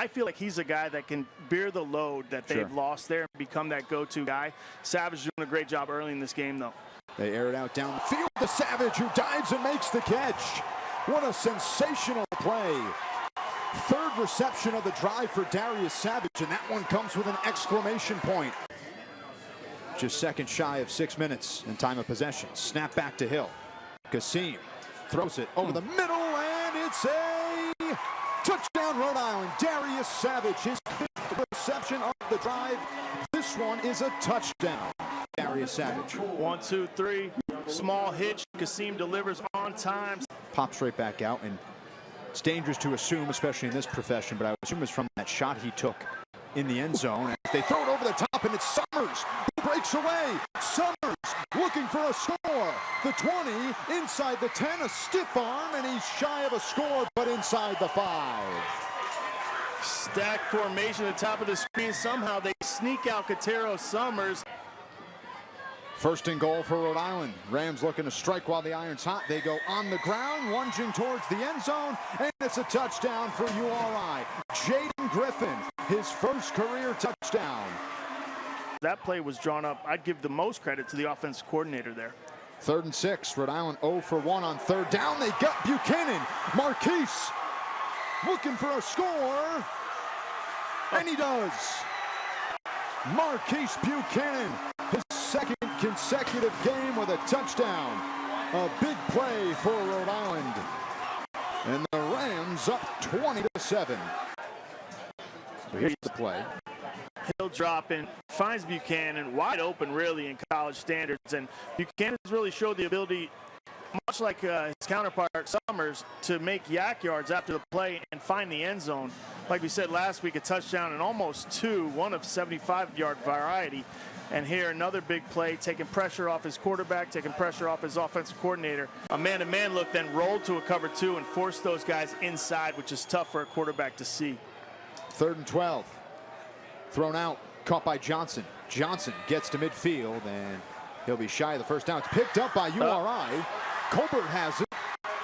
I feel like he's a guy that can bear the load that they've lost there and become that go-to guy. Savage doing a great job early in this game, though. They air it out downfield to Savage, who dives and makes the catch. What a sensational play. Third reception of the drive for Darius Savage, and that one comes with an exclamation point. Just seconds shy of 6 minutes in time of possession. Snap back to Hill. Kasim throws it over the middle, and it's a touchdown, Rhode Island. Darius Savage, his fifth reception of the drive. This one is a touchdown. Darius Savage. 1, 2, 3. Small hitch. Kasim delivers on time. Pops right back out, and it's dangerous to assume, especially in this profession, but I would assume it's from that shot he took in the end zone. As they throw it over the top, and it's Summers who breaks away. Summers looking for a score. The 20, inside the 10, a stiff arm, and he's shy of a score, but inside the 5. Stack formation at the top of the screen. Somehow they sneak out Katero Summers. First and goal for Rhode Island. Rams looking to strike while the iron's hot. They go on the ground, lunging towards the end zone, and it's a touchdown for URI. Jaden Griffin, his first career touchdown. That play was drawn up. I'd give the most credit to the offensive coordinator there. 3rd and 6. Rhode Island 0 for 1 on 3rd down. They got Buchanan. Marquise looking for a score, and he does. Marquise Buchanan, his second consecutive game with a touchdown. A big play for Rhode Island. And the Rams up 20-7. So here's the play. Hill dropping, finds Buchanan wide open really in college standards. And Buchanan has really showed the ability, much like his counterpart Summers, to make yak yards after the play and find the end zone. Like we said last week, a touchdown and almost 2, one of 75-yard variety. And here another big play, taking pressure off his quarterback, taking pressure off his offensive coordinator. A man-to-man look, then rolled to a cover 2 and forced those guys inside, which is tough for a quarterback to see. 3rd and 12. Thrown out, caught by Johnson. Johnson gets to midfield, and he'll be shy of the first down. It's picked up by URI. Colbert has it.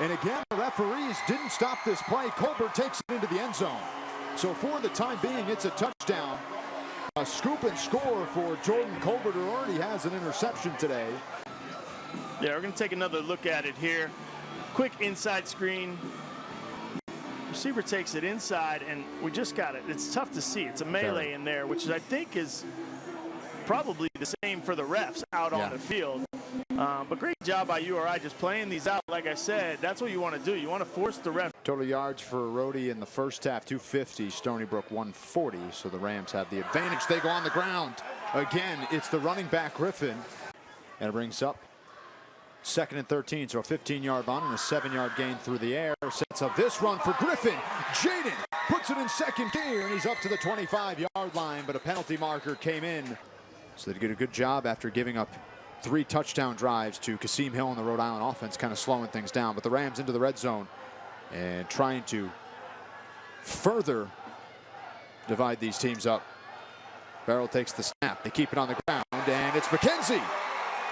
And again, the referees didn't stop this play. Colbert takes it into the end zone. So for the time being, it's a touchdown. A scoop and score for Jordan Colbert, who already has an interception today. Yeah, we're going to take another look at it here. Quick inside screen. Receiver takes it inside, and we just got it. It's tough to see. It's a melee in there, which I think is probably the same for the refs out on the field. But great job by URI just playing these out. Like I said, that's what you want to do. You want to force the ref. Total yards for Rhodey in the first half, 250. Stony Brook 140. So the Rams have the advantage. They go on the ground. Again, it's the running back Griffin. And it brings up 2nd and 13. So a 15-yard run and a 7-yard gain through the air. Sets up this run for Griffin. Jaden puts it in second gear, and he's up to the 25-yard line. But a penalty marker came in. So they did a good job after giving up 3 touchdown drives to Kasim Hill and the Rhode Island offense, kind of slowing things down. But the Rams into the red zone and trying to further divide these teams up. Farrell takes the snap. They keep it on the ground, and it's McKenzie.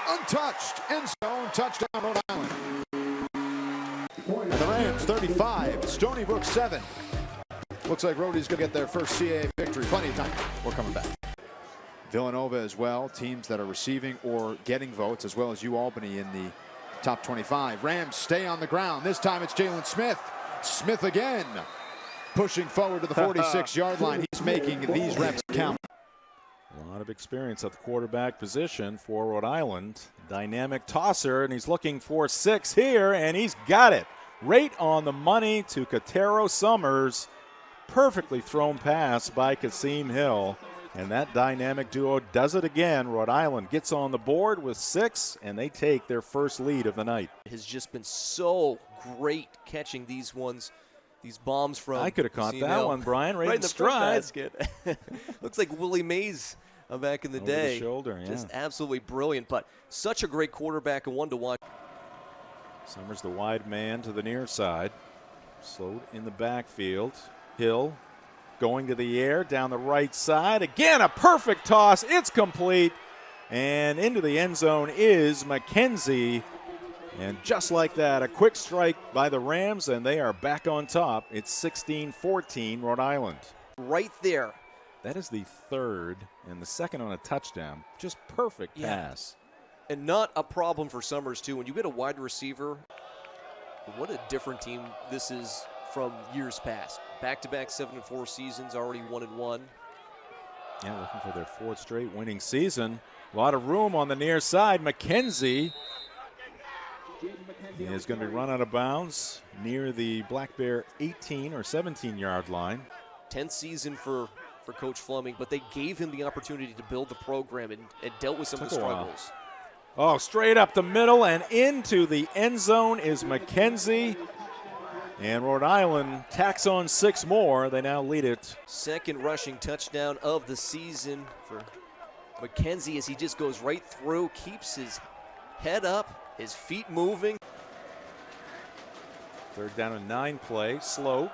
Untouched. End zone. Touchdown, Rhode Island. And the Rams 35, Stony Brook 7. Looks like Rhodey's going to get their first CAA victory. Plenty of time. We're coming back. Villanova as well, teams that are receiving or getting votes, as well as UAlbany in the top 25. Rams stay on the ground. This time it's Jalen Smith. Smith again, pushing forward to the 46-yard line. He's making these reps count. A lot of experience at the quarterback position for Rhode Island. Dynamic tosser, and he's looking for 6 here, and he's got it. Right on the money to Katero Summers. Perfectly thrown pass by Kasim Hill. And that dynamic duo does it again. Rhode Island gets on the board with 6, and they take their first lead of the night. It has just been so great catching these bombs from. I could have caught that one, Brian, right in the stride. Basket. Looks like Willie Mays back in the Over day. The shoulder, yeah. Just absolutely brilliant, but such a great quarterback and one to watch. Summers the wide man to the near side. Slowed in the backfield. Hill going to the air, down the right side. Again, a perfect toss. It's complete. And into the end zone is McKenzie. And just like that, a quick strike by the Rams, and they are back on top. It's 16-14, Rhode Island. right there. That is the third and the second on a touchdown. Just perfect pass. And not a problem for Summers, too. When you get a wide receiver, what a different team this is from years past. Back-to-back 7-4 seasons, already 1-1. Yeah, looking for their fourth straight winning season. A lot of room on the near side. McKenzie is going to be run out of bounds near the Black Bear 18 or 17-yard line. 10th season for Coach Fleming, but they gave him the opportunity to build the program and dealt with some of the struggles. Oh, straight up the middle and into the end zone is McKenzie. And Rhode Island tacks on 6 more. They now lead it. Second rushing touchdown of the season for McKenzie as he just goes right through, keeps his head up, his feet moving. Third down and 9 play. Sloat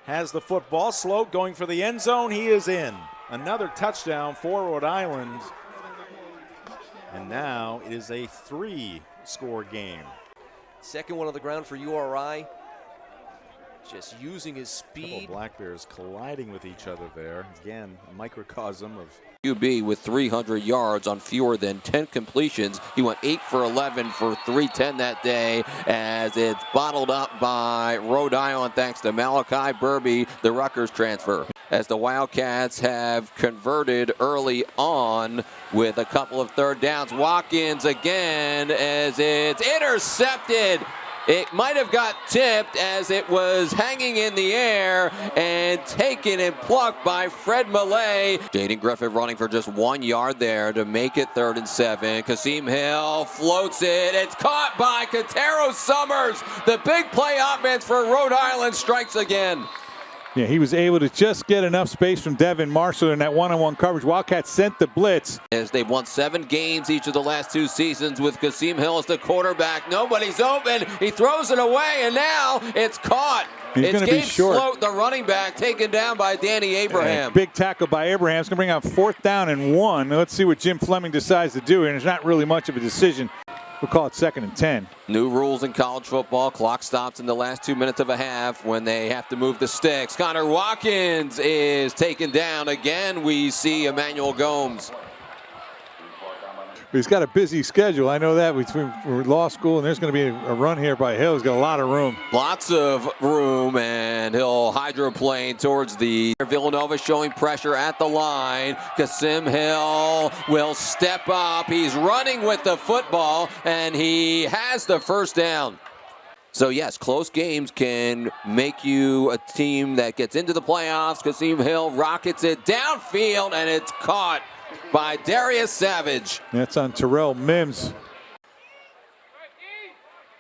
has the football. Sloat going for the end zone. He is in. Another touchdown for Rhode Island. And now it is a 3-score game. Second one on the ground for URI. Just using his speed. A couple of Black Bears colliding with each other there. Again, a microcosm of QB with 300 yards on fewer than 10 completions. He went 8 for 11 for 310 that day as it's bottled up by Rhode Island thanks to Malachi Burby, the Rutgers transfer. As the Wildcats have converted early on with a couple of third downs. Watkins again as it's intercepted. It might have got tipped as it was hanging in the air and taken and plucked by Fred Millay. Jaden Griffith running for just 1 yard there to make it 3rd and 7. Kasim Hill floats it. It's caught by Katero Summers. The big play offense for Rhode Island strikes again. Yeah, he was able to just get enough space from Devin Marshall in that one-on-one coverage. Wildcats sent the blitz. As they've won 7 games each of the last 2 seasons with Kasim Hill as the quarterback. Nobody's open. He throws it away, and now it's caught. He's it's going to be Gabe short. Sloat, the running back, taken down by Danny Abraham. Big tackle by Abraham. It's going to bring out 4th down and 1. Let's see what Jim Fleming decides to do, and it's not really much of a decision. We'll call it 2nd and 10. New rules in college football. Clock stops in the last 2 minutes of a half when they have to move the sticks. Connor Watkins is taken down. Again, we see Emmanuel Gomes. He's got a busy schedule. I know that between law school, and there's going to be a run here by Hill. He's got a lot of room. Lots of room, and he'll hydroplane towards the Villanova showing pressure at the line. Kasim Hill will step up. He's running with the football, and he has the 1st down. So, yes, close games can make you a team that gets into the playoffs. Kasim Hill rockets it downfield, and it's caught by Darius Savage. That's on Terrell Mims.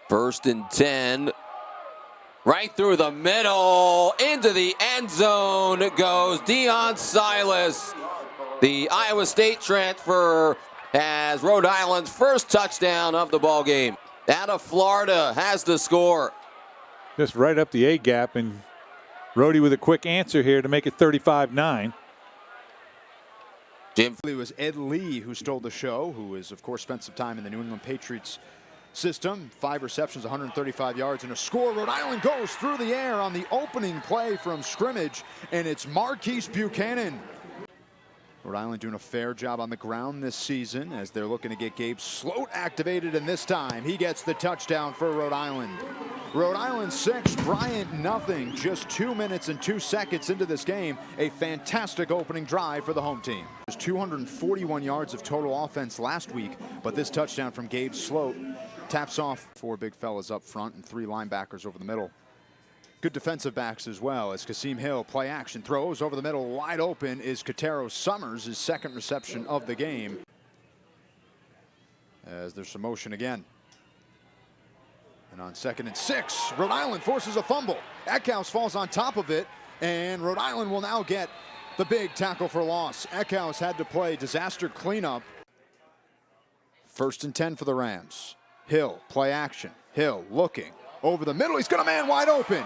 1st and 10. Right through the middle. Into the end zone goes Deion Silas. The Iowa State transfer has Rhode Island's 1st touchdown of the ball game. Out of Florida has the score. Just right up the A-gap, and Rhodey with a quick answer here to make it 35-9. It was Ed Lee who stole the show, who has, of course, spent some time in the New England Patriots system. 5 receptions, 135 yards, and a score. Rhode Island goes through the air on the opening play from scrimmage, and it's Marquise Buchanan. Rhode Island doing a fair job on the ground this season as they're looking to get Gabe Sloat activated, and this time he gets the touchdown for Rhode Island. Rhode Island 6, Bryant nothing. Just 2 minutes and 2 seconds into this game. A fantastic opening drive for the home team. There's 241 yards of total offense last week, but this touchdown from Gabe Sloat taps off 4 big fellas up front and 3 linebackers over the middle. Good defensive backs as well as Kasim Hill play action throws over the middle. Wide open is Katero Summers, his 2nd reception of the game. As there's some motion again. And on 2nd and 6, Rhode Island forces a fumble. Eckhouse falls on top of it, and Rhode Island will now get the big tackle for loss. Eckhouse had to play disaster cleanup. 1st and 10 for the Rams. Hill, play action. Hill looking over the middle. He's got a man wide open.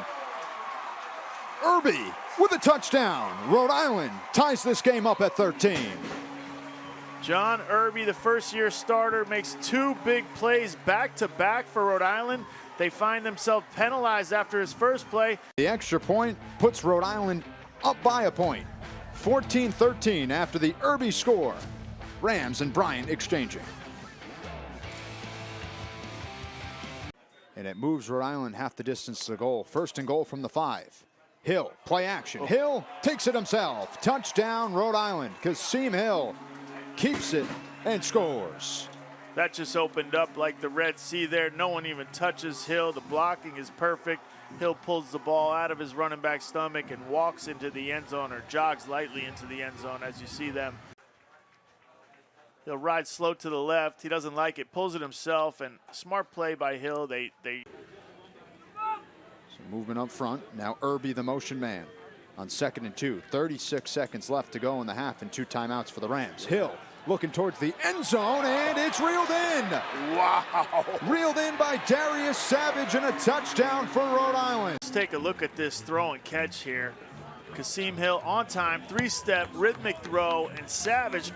Irby with a touchdown. Rhode Island ties this game up at 13. John Irby, the first-year starter, makes 2 big plays back-to-back for Rhode Island. They find themselves penalized after his first play. The extra point puts Rhode Island up by a point. 14-13 after the Irby score. Rams and Bryant exchanging. And it moves Rhode Island half the distance to the goal. First and goal from the 5. Hill, play action. Hill takes it himself. Touchdown, Rhode Island. Kasim Hill keeps it and scores. That just opened up like the Red Sea there. No one even touches Hill. The blocking is perfect. Hill pulls the ball out of his running back stomach and walks into the end zone, or jogs lightly into the end zone as you see them. He'll ride slow to the left. He doesn't like it, pulls it himself, and smart play by Hill. Some movement up front. Now Irby, the motion man, on 2nd and 2. 36 seconds left to go in the half and 2 timeouts for the Rams. Hill looking towards the end zone, and it's reeled in. Wow. Reeled in by Darius Savage, and a touchdown for Rhode Island. Let's take a look at this throw and catch here. Kasim Hill on time, 3-step rhythmic throw, and Savage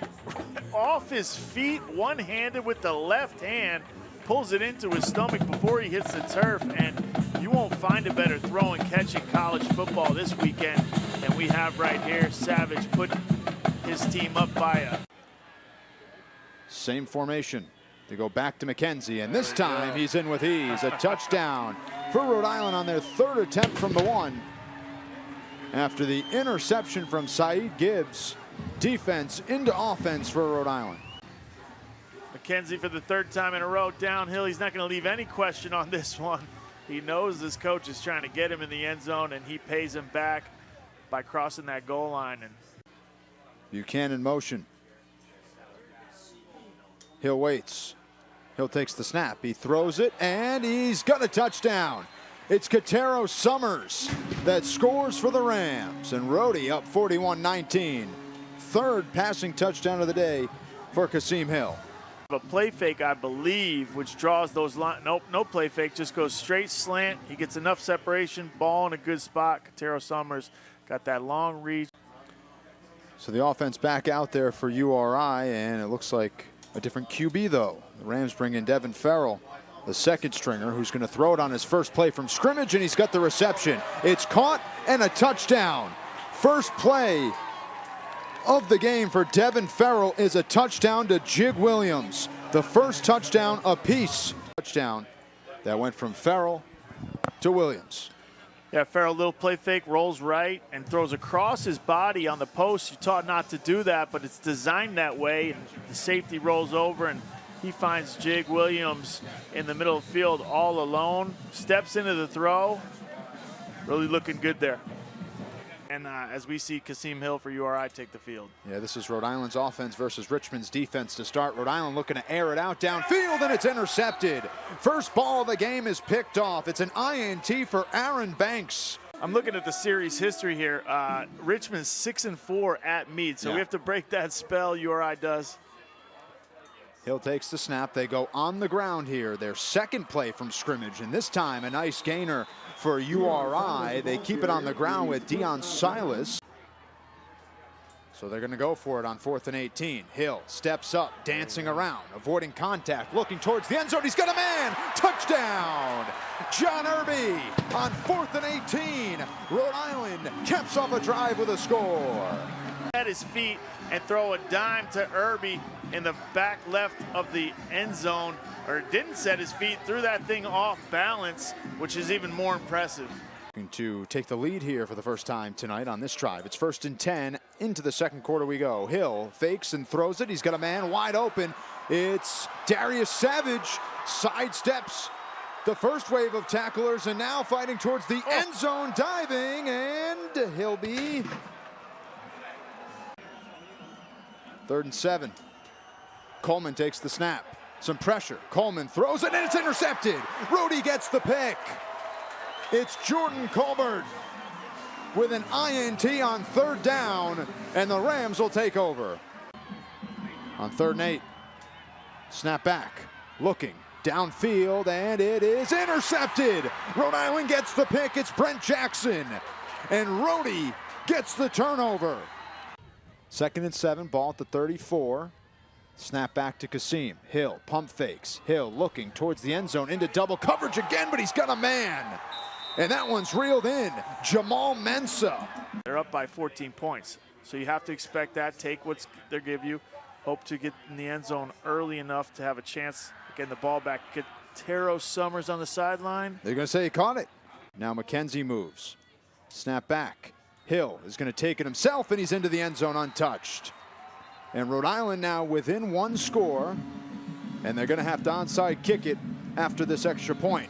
off his feet, one-handed with the left hand, pulls it into his stomach before he hits the turf, and you won't find a better throw and catch in college football this weekend than we have right here. Savage put his team up by a... Same formation. They go back to McKenzie, and this time he's in with ease. A touchdown for Rhode Island on their 3rd attempt from the 1. After the interception from Saeed Gibbs, defense into offense for Rhode Island. McKenzie for the 3rd time in a row downhill. He's not going to leave any question on this one. He knows this coach is trying to get him in the end zone, and he pays him back by crossing that goal line. And Buchanan motion. Hill waits. Hill takes the snap. He throws it, and he's got a touchdown. It's Katero Summers that scores for the Rams, and Rhodey up 41-19. 3rd passing touchdown of the day for Kasim Hill. A play fake, I believe, which draws those lines. Nope, no play fake, just goes straight slant. He gets enough separation, ball in a good spot. Katero Summers got that long reach. So the offense back out there for URI, and it looks like a different QB, though. The Rams bring in Devin Farrell, the 2nd stringer, who's going to throw it on his first play from scrimmage, and he's got the reception. It's caught and a touchdown. First play of the game for Devin Farrell is a touchdown to Jig Williams. The first touchdown apiece. Touchdown that went from Farrell to Williams. Yeah, Farrell, little play fake, rolls right and throws across his body on the post. You're taught not to do that, but it's designed that way. And the safety rolls over, and he finds Jig Williams in the middle of the field all alone. Steps into the throw. Really looking good there. And as we see Kasim Hill for URI take the field. Yeah, this is Rhode Island's offense versus Richmond's defense to start. Rhode Island looking to air it out downfield, and it's intercepted. First ball of the game is picked off. It's an INT for Aaron Banks. I'm looking at the series history here. Richmond's 6-4 at Meade, so we have to break that spell. URI does. Hill takes the snap. They go on the ground here. Their 2nd play from scrimmage, and this time a nice gainer for URI. They keep it on the ground with Deion Silas. So they're going to go for it on 4th and 18. Hill steps up, dancing around, avoiding contact, looking towards the end zone. He's got a man. Touchdown. John Irby on 4th and 18. Rhode Island caps off a drive with a score. At his feet and throw a dime to Irby in the back left of the end zone, or didn't set his feet, threw that thing off balance, which is even more impressive. To take the lead here for the first time tonight on this drive. It's 1st and 10. Into the 2nd quarter we go. Hill fakes and throws it. He's got a man wide open. It's Darius Savage. Sidesteps the first wave of tacklers, and now fighting towards the end zone, diving, and he'll be 3rd and 7. Coleman takes the snap. Some pressure. Coleman throws it, and it's intercepted. Rhodey gets the pick. It's Jordan Colbert with an INT on 3rd down, and the Rams will take over. On 3rd and 8. Snap back. Looking. Downfield, and it is intercepted. Rhode Island gets the pick. It's Brent Jackson. And Rhodey gets the turnover. 2nd and 7. Ball at the 34. Snap back to Kasim. Hill, pump fakes. Hill looking towards the end zone into double coverage again, but he's got a man. And that one's reeled in. Jamal Mensah. They're up by 14 points. So you have to expect that. Take what they give you. Hope to get in the end zone early enough to have a chance of getting the ball back. Katero Summers on the sideline. They're going to say he caught it. Now McKenzie moves. Snap back. Hill is going to take it himself, and he's into the end zone untouched. And Rhode Island now within one score, and they're going to have to onside kick it after this extra point.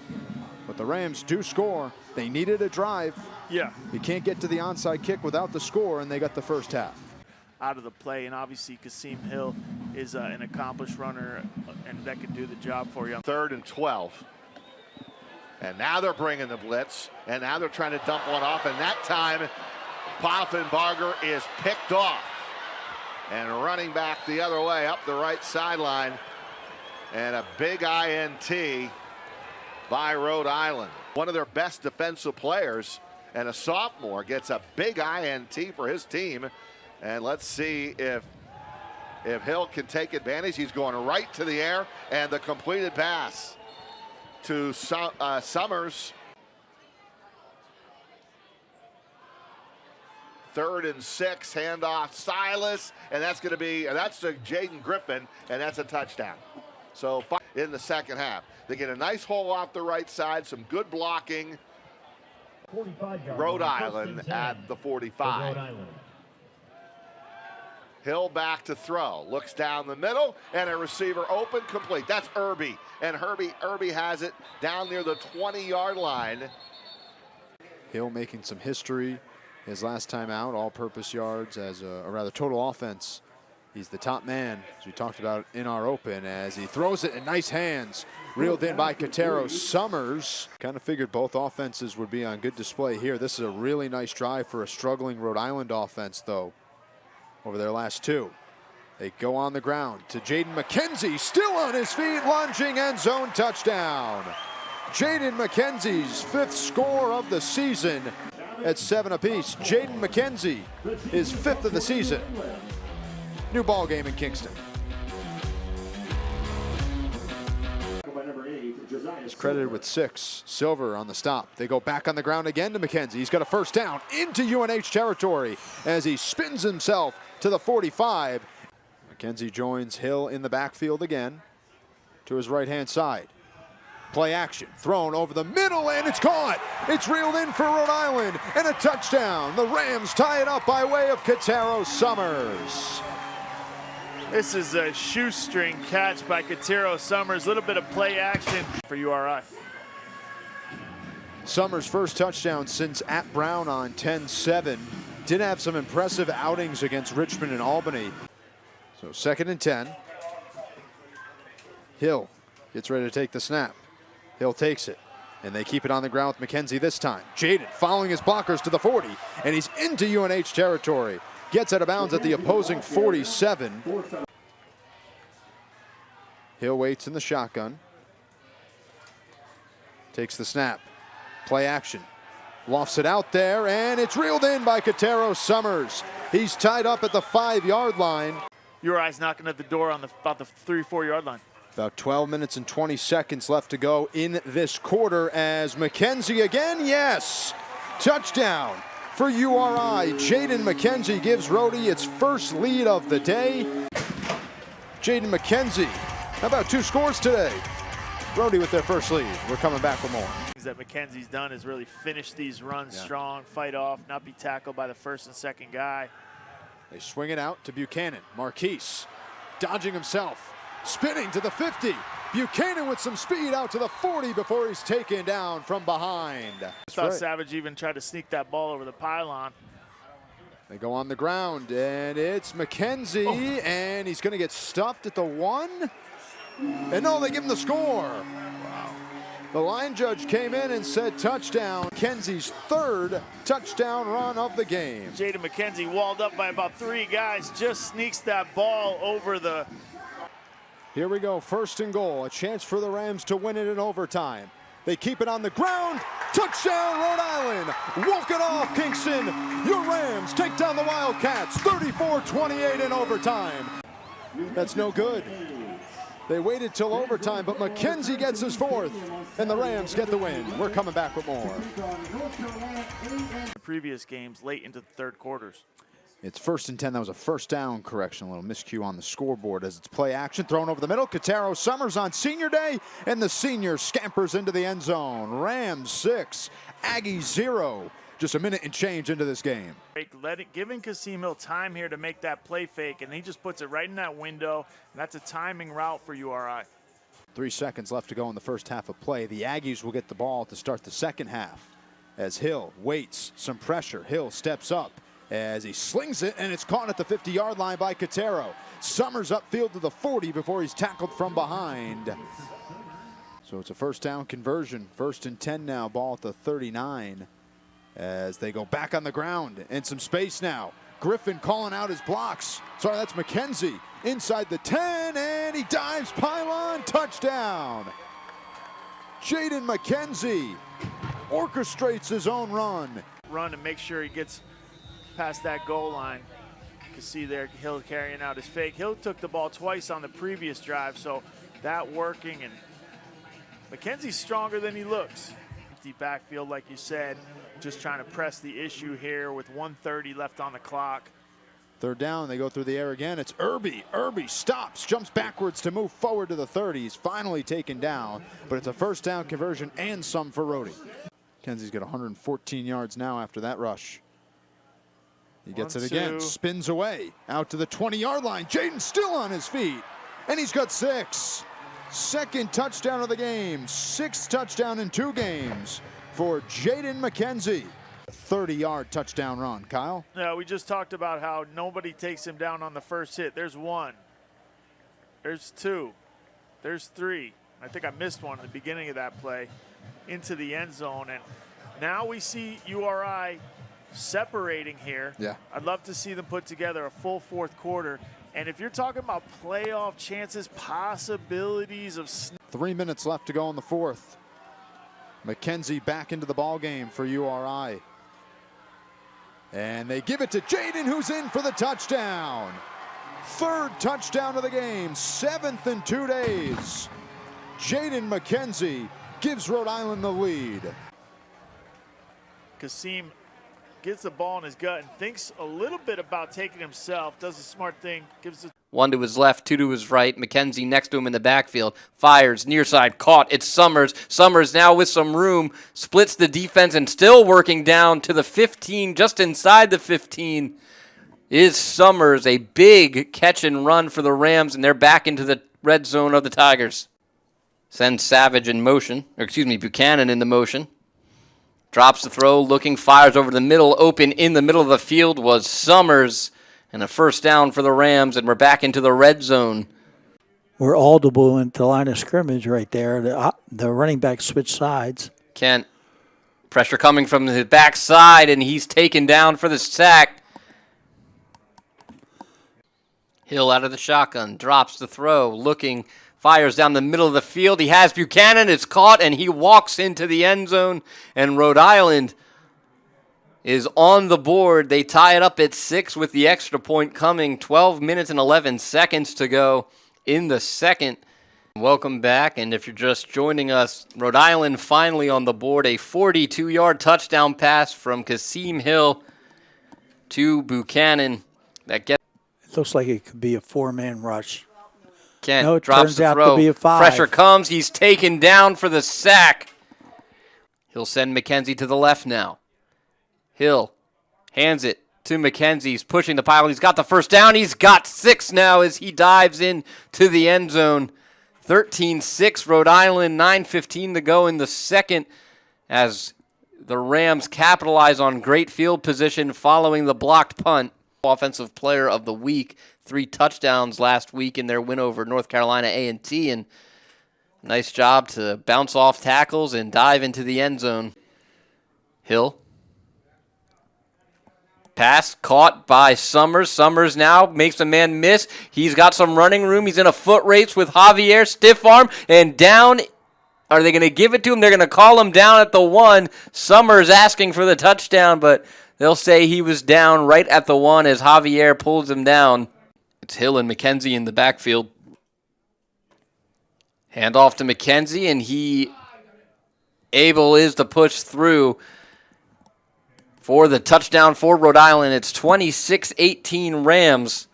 But the Rams do score. They needed a drive. Yeah. You can't get to the onside kick without the score, and they got the first half. Out of the play, and obviously Kasim Hill is an accomplished runner, and that can do the job for you. 3rd and 12. And now they're bringing the blitz, and now they're trying to dump one off, and that time Poffenbarger is picked off. And running back the other way up the right sideline, and a big INT by Rhode Island. One of their best defensive players, and a sophomore, gets a big INT for his team. And let's see if Hill can take advantage. He's going right to the air, and the completed pass to Summers. 3rd and 6, handoff Silas, and that's going to be, that's to Jaden Griffin, and that's a touchdown. So in the second half, they get a nice hole off the right side, some good blocking. Rhode Island at the 45. Hill back to throw, looks down the middle, and a receiver open, complete. That's Irby, and Irby has it down near the 20-yard line. Hill making some history. His last time out, all-purpose yards as or rather total offense. He's the top man, as we talked about in our open, as he throws it in nice hands. Reeled in by Katero Summers. Kind of figured both offenses would be on good display here. This is a really nice drive for a struggling Rhode Island offense, though, over their last two. They go on the ground to Jaden McKenzie, still on his feet, launching end zone touchdown. Jaden McKenzie's 5th score of the season at 7 apiece. Jaden McKenzie is 5th of the season. New ball game in Kingston. He's credited with 6. Silver on the stop. They go back on the ground again to McKenzie. He's got a first down into UNH territory as he spins himself to the 45. McKenzie joins Hill in the backfield again to his right-hand side. Play action, thrown over the middle, and it's caught. It's reeled in for Rhode Island, and a touchdown. The Rams tie it up by way of Katero Summers. This is a shoestring catch by Katero Summers. A little bit of play action for URI. Summers' first touchdown since at Brown on 10-7. Did have some impressive outings against Richmond and Albany. So 2nd and 10. Hill gets ready to take the snap. Hill takes it, and they keep it on the ground with McKenzie this time. Jaden following his blockers to the 40, and he's into UNH territory. Gets out of bounds at the opposing 47. Hill waits in the shotgun. Takes the snap. Play action. Lofts it out there, and it's reeled in by Katero Summers. He's tied up at the 5-yard line. URI's knocking at the door on about the 3-4 yard line. About 12 minutes and 20 seconds left to go in this quarter as McKenzie again, yes! Touchdown for URI. Jaden McKenzie gives Rhodey its first lead of the day. Jaden McKenzie, how about 2 scores today? Rhodey with their first lead. We're coming back with more. That McKenzie's done is really finish these runs strong, fight off, not be tackled by the first and second guy. They swing it out to Buchanan. Marquise dodging himself. Spinning to the 50. Buchanan with some speed out to the 40 before he's taken down from behind. I thought Savage even tried to sneak that ball over the pylon. They go on the ground, and it's McKenzie, and he's going to get stuffed at the 1. And no, they give him the score. Wow. The line judge came in and said touchdown. McKenzie's 3rd touchdown run of the game. Jaden McKenzie, walled up by about 3 guys, just sneaks that ball over the... Here we go, 1st and goal. A chance for the Rams to win it in overtime. They keep it on the ground. Touchdown, Rhode Island. Walk it off, Kingston. Your Rams take down the Wildcats 34-28 in overtime. That's no good. They waited till overtime, but McKenzie gets his fourth, and the Rams get the win. We're coming back with more. The previous games late into the third quarters. It's 1st and 10. That was a first down correction. A little miscue on the scoreboard as it's play action. Thrown over the middle. Katero Summers on senior day, and the senior scampers into the end zone. Rams 6, Aggies 0. Just a minute and change into this game. Giving Kasim Hill time here to make that play fake, and he just puts it right in that window. That's a timing route for URI. 3 seconds left to go in the first half of play. The Aggies will get the ball to start the second half. As Hill waits, some pressure. Hill steps up as he slings it, and it's caught at the 50-yard line by Katero. Summers upfield to the 40 before he's tackled from behind. So it's a first down conversion. 1st and 10 now, ball at the 39. As they go back on the ground and some space now. Griffin calling out his blocks. Sorry, that's McKenzie inside the 10, and he dives pylon, touchdown. Jaden McKenzie orchestrates his own run. Run to make sure he gets past that goal line. You can see there Hill carrying out his fake. Hill took the ball twice on the previous drive, so that working, and McKenzie's stronger than he looks. Empty backfield, like you said, just trying to press the issue here with 1:30 left on the clock. 3rd down, they go through the air again. It's Irby. Irby stops, jumps backwards to move forward to the 30. He's finally taken down, but it's a first down conversion and some for Rhody. Kenzie's got 114 yards now after that rush. He gets it again, spins away, out to the 20-yard line. Jaden still on his feet, and he's got 6. Second touchdown of the game, 6th touchdown in 2 games for Jaden McKenzie. 30-yard touchdown run. Kyle? Yeah, we just talked about how nobody takes him down on the first hit. There's 1. There's 2. There's 3. I think I missed one at the beginning of that play into the end zone. And now we see URI separating here. Yeah. I'd love to see them put together a full 4th quarter. And if you're talking about playoff chances, possibilities of 3 minutes left to go in the 4th. McKenzie back into the ball game for URI. And they give it to Jaden, who's in for the touchdown. 3rd touchdown of the game, 7th in 2 days. Jaden McKenzie gives Rhode Island the lead. Kasim gets the ball in his gut and thinks a little bit about taking himself, does a smart thing, gives it. 1 to his left, 2 to his right. McKenzie next to him in the backfield. Fires, near side, caught. It's Summers. Summers now with some room, splits the defense and still working down to the 15, just inside the 15 is Summers. A big catch and run for the Rams, and they're back into the red zone of the Tigers. Sends Savage in motion, or excuse me, Buchanan in the motion. Drops the throw, looking, fires over the middle. Open in the middle of the field was Summers. And a first down for the Rams, and we're back into the red zone. We're audible into the line of scrimmage right there. The running back switched sides. Kent, pressure coming from the backside, and he's taken down for the sack. Hill out of the shotgun, drops the throw, looking, fires down the middle of the field. He has Buchanan, it's caught, and he walks into the end zone, and Rhode Island is on the board. They tie it up at 6 with the extra point coming. 12 minutes and 11 seconds to go in the second. Welcome back, and if you're just joining us, Rhode Island finally on the board. A 42-yard touchdown pass from Kasim Hill to Buchanan. That gets. It looks like it could be a 4-man rush. Kent no, it drops turns the out throw. to be a 5. Pressure comes. He's taken down for the sack. He'll send McKenzie to the left now. Hill hands it to McKenzie. He's pushing the pile. He's got the first down. He's got 6 now as he dives in to the end zone. 13-6 Rhode Island. 9:15 to go in the second as the Rams capitalize on great field position following the blocked punt. Offensive Player of the Week. 3 touchdowns last week in their win over North Carolina A&T. And nice job to bounce off tackles and dive into the end zone. Hill. Pass caught by Summers. Summers now makes a man miss. He's got some running room. He's in a foot race with Javier. Stiff arm and down. Are they going to give it to him? They're going to call him down at the 1. Summers asking for the touchdown, but they'll say he was down right at the 1 as Javier pulls him down. It's Hill and McKenzie in the backfield. Hand off to McKenzie, and he able is to push through for the touchdown for Rhode Island. It's 26-18 Rams.